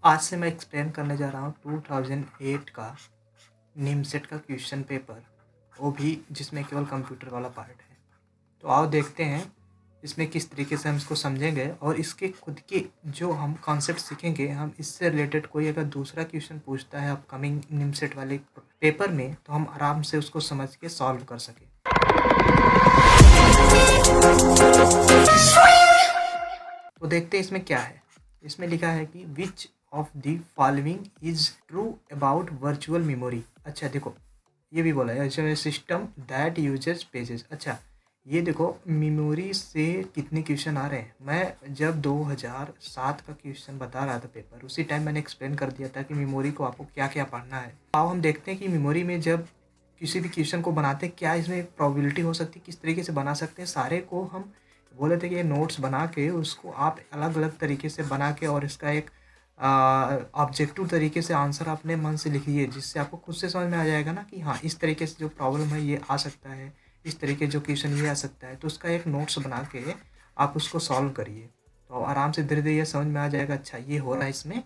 आज से मैं एक्सप्लेन करने जा रहा हूँ 2008 का निमसेट का क्वेश्चन पेपर, वो भी जिसमें केवल कंप्यूटर वाला पार्ट है। तो आओ देखते हैं इसमें किस तरीके से हम इसको समझेंगे और इसके खुद के जो हम कॉन्सेप्ट सीखेंगे, हम इससे रिलेटेड कोई अगर दूसरा क्वेश्चन पूछता है अपकमिंग निमसेट वाले पेपर में तो हम आराम से उसको समझ के सॉल्व कर सकें। तो देखते हैं इसमें क्या है। इसमें लिखा है कि which of the following is true about virtual memory. अच्छा देखो, ये भी बोला है सिस्टम दैट यूजेस पेजेस। अच्छा ये देखो, मेमोरी से कितने क्वेश्चन आ रहे हैं। मैं जब 2007 का क्वेश्चन बता रहा था पेपर, उसी टाइम मैंने एक्सप्लेन कर दिया था कि मेमोरी को आपको क्या क्या पढ़ना है। आओ हम देखते हैं कि मेमोरी में जब किसी भी क्वेश्चन को बनाते हैं क्या इसमें प्रोबेबिलिटी हो सकती है, किस तरीके से बना सकते हैं। सारे को हम बोले थे कि ये नोट्स बना के उसको आप अलग अलग तरीके से बना के और इसका एक ऑब्जेक्टिव तरीके से आंसर अपने मन से लिखिए, जिससे आपको खुद से समझ में आ जाएगा ना कि हाँ इस तरीके से जो प्रॉब्लम है ये आ सकता है, इस तरीके जो क्वेश्चन ये आ सकता है। तो उसका एक नोट्स बना के आप उसको सॉल्व करिए तो आराम से धीरे धीरे ये समझ में आ जाएगा अच्छा ये हो रहा है इसमें,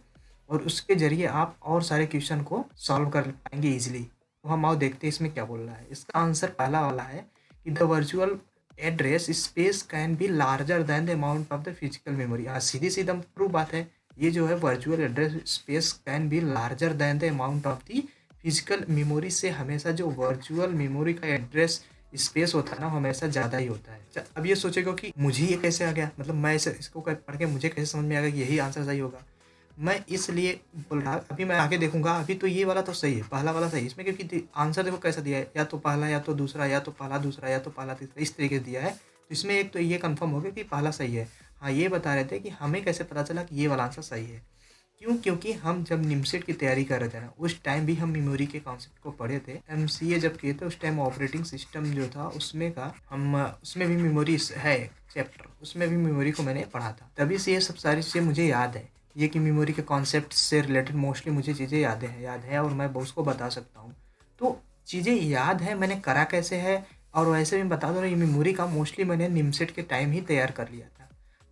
और उसके ज़रिए आप और सारे क्वेश्चन को सॉल्व कर पाएंगे ईजिली। तो हम आओ देखते हैं इसमें क्या बोल रहा है। इसका आंसर पहला वाला है कि the virtual address space can be larger than the amount of the physical memory. सीधी सीधा ट्रू बात है। ये जो है virtual address space can be larger than the amount of the physical memory से हमेशा जो वर्चुअल मेमोरी का एड्रेस स्पेस होता है ना हमेशा ज़्यादा ही होता है। अच्छा, अब ये सोचेगा कि मुझे ये कैसे आ गया, मतलब मैं इसे इसको पढ़ के मुझे कैसे समझ में आ गया कि यही आंसर सही होगा। मैं इसलिए बोल रहा, अभी मैं आगे देखूंगा। अभी तो ये वाला तो सही है, पहला वाला सही है इसमें, क्योंकि आंसर देखो कैसा दिया है, या तो पहला या तो दूसरा, या तो पहला दूसरा, या तो पहला तीसरा, इस तरीके से दिया है। तो इसमें एक तो ये कंफर्म हो गया कि पहला सही है। हाँ, ये बता रहे थे कि हमें कैसे पता चला कि ये वाला आंसर सही है। क्यों? क्योंकि हम जब निमसेट की तैयारी कर रहे थे ना, उस टाइम भी हम मेमोरी के कॉन्सेप्ट को पढ़े थे। एमसीए जब किए थे उस टाइम ऑपरेटिंग सिस्टम जो था उसमें का हम उसमें भी मेमोरी है चैप्टर, उसमें भी मेमोरी को मैंने पढ़ा था। तभी से ये सब सारी चीज़ें मुझे याद है। ये कि मेमोरी के कॉन्सेप्ट से रिलेटेड मोस्टली मुझे चीज़ें याद है और मैं उसको बता सकता हूँ। तो चीज़ें याद है, मैंने करा कैसे है, और वैसे भी बता दो, ये मेमोरी का मोस्टली मैंने निमसेट के टाइम ही तैयार कर लिया था।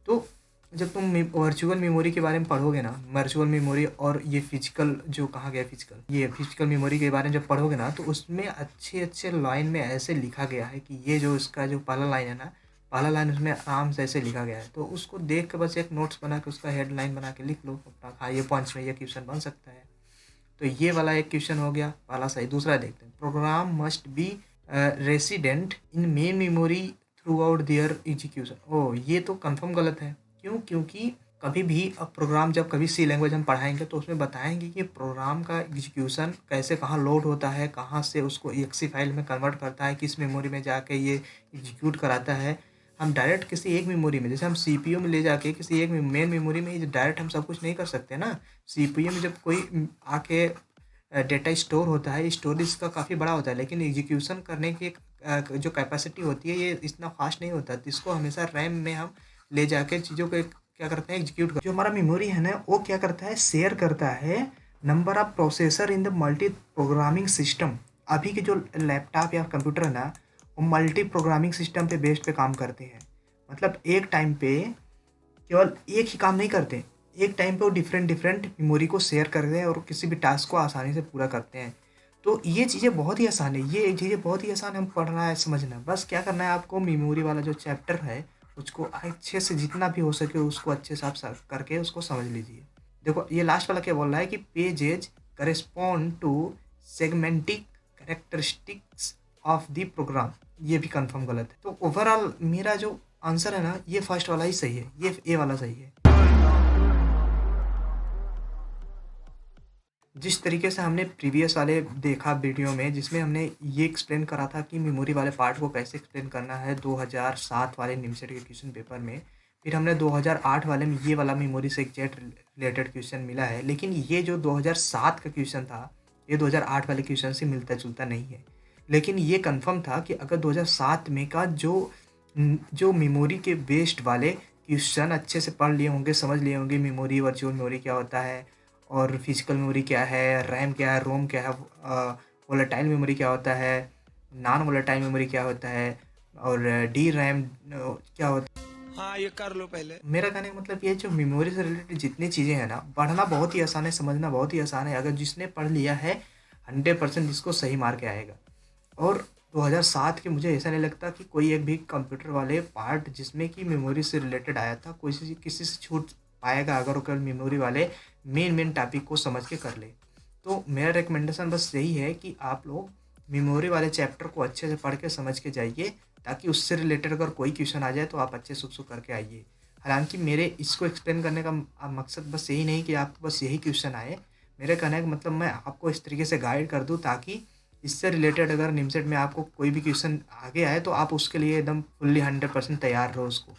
तो जब तुम वर्चुअल मेमोरी के बारे में पढ़ोगे ना, वर्चुअल मेमोरी और ये फिजिकल जो कहा गया ये फिजिकल मेमोरी के बारे में जब पढ़ोगे ना, तो उसमें अच्छे अच्छे लाइन में ऐसे लिखा गया है कि ये जो इसका जो पहला लाइन है ना, पहला लाइन उसमें आराम से ऐसे लिखा गया है। तो उसको देख के बस एक नोट्स बना के उसका हेडलाइन बना के लिख लो अपना, हाँ ये पॉइंट्स में ये क्वेश्चन बन सकता है। तो ये वाला एक क्वेश्चन हो गया, पहला सही। दूसरा देखते हैं, program must be resident in main memory throughout their execution. ओ ये तो कंफर्म गलत है। क्यों? क्योंकि कभी भी अब प्रोग्राम जब कभी सी लैंग्वेज हम पढ़ाएंगे तो उसमें बताएंगे कि प्रोग्राम का एग्जीक्यूशन कैसे कहाँ लोड होता है, कहाँ से उसको एक्सी फाइल में कन्वर्ट करता है, किस मेमोरी में जाके ये एग्जीक्यूट कराता है। हम डायरेक्ट किसी एक मेमोरी में, जैसे हम सीपीयू में ले जाके किसी एक मेन मेमोरी में डायरेक्ट हम सब कुछ नहीं कर सकते ना। सीपीयू में जब कोई आके डेटा स्टोर होता है, स्टोरेज का काफ़ी बड़ा होता है, लेकिन एग्जीक्यूशन करने की जो कैपेसिटी होती है ये इतना फास्ट नहीं होता। तो इसको हमेशा रैम में हम ले जाके चीज़ों को क्या करते हैं, एग्जीक्यूट कर। जो हमारा मेमोरी है ना वो क्या करता है, शेयर करता है number of processor in the multi programming system. अभी के जो लैपटॉप या कंप्यूटर है ना, वो मल्टी प्रोग्रामिंग सिस्टम पे बेस्ड पे काम करते हैं। मतलब एक टाइम पे केवल एक ही काम नहीं करते, एक टाइम पे वो डिफरेंट डिफरेंट मेमोरी को शेयर करते हैं और किसी भी टास्क को आसानी से पूरा करते हैं। तो ये चीज़ें बहुत ही आसान है, ये चीज़ें बहुत ही आसान है, हम पढ़ना है समझना। बस क्या करना है आपको, मेमोरी वाला जो चैप्टर है उसको अच्छे से जितना भी हो सके उसको अच्छे से आप करके उसको समझ लीजिए। देखो ये लास्ट वाला क्या बोल रहा है कि pages correspond to semantic characteristics of the program. ये भी कंफर्म गलत है। तो ओवरऑल मेरा जो आंसर है ना, ये फर्स्ट वाला ही सही है, ये ए वाला सही है। जिस तरीके से हमने प्रीवियस वाले देखा वीडियो में, जिसमें हमने ये एक्सप्लेन करा था कि मेमोरी वाले पार्ट को कैसे एक्सप्लेन करना है 2007 वाले निमसेट के क्वेश्चन पेपर में। फिर हमने 2008 वाले में ये वाला मेमोरी से एग्जैक्ट रिलेटेड क्वेश्चन मिला है, लेकिन ये जो 2007 का क्वेश्चन था ये 2008 वाले क्वेश्चन से मिलता जुलता नहीं है। लेकिन ये कंफर्म था कि अगर 2007 में का जो मेमोरी के बेस्ड वाले क्वेश्चन अच्छे से पढ़ लिए होंगे, समझ लिए होंगे, मेमोरी वर्चुअल मेमोरी क्या होता है और फिजिकल मेमोरी क्या है, रैम क्या है, रोम क्या है, वोलेटाइल मेमोरी क्या होता है, नॉन वोलेटाइल मेमोरी क्या होता है, और डी रैम क्या होता है। हाँ ये कर लो पहले। मेरा कहने का मतलब ये जो मेमोरी से रिलेटेड जितनी चीज़ें हैं ना, पढ़ना बहुत ही आसान है, समझना बहुत ही आसान है। अगर जिसने पढ़ लिया है 100% जिसको सही मार्क आएगा। और 2007 के मुझे ऐसा नहीं लगता कि कोई एक भी कंप्यूटर वाले पार्ट जिसमें कि मेमोरी से रिलेटेड आया था कोई से किसी से छूट पाएगा, अगर वो केवल मेमोरी वाले मेन मेन टॉपिक को समझ के कर ले। तो मेरा रिकमेंडेशन बस यही है कि आप लोग मेमोरी वाले चैप्टर को अच्छे से पढ़ के समझ के जाइए, ताकि उससे रिलेटेड अगर कोई क्वेश्चन आ जाए तो आप अच्छे से उसको करके आइए। हालांकि मेरे इसको एक्सप्लेन करने का मकसद बस यही नहीं कि आपको बस यही क्वेश्चन आए। मेरे कहने का मतलब मैं आपको इस तरीके से गाइड कर दूँ ताकि इससे रिलेटेड अगर निमसेट में आपको कोई भी क्वेश्चन आगे आए तो आप उसके लिए एकदम फुल्ली 100% तैयार रहो उसको।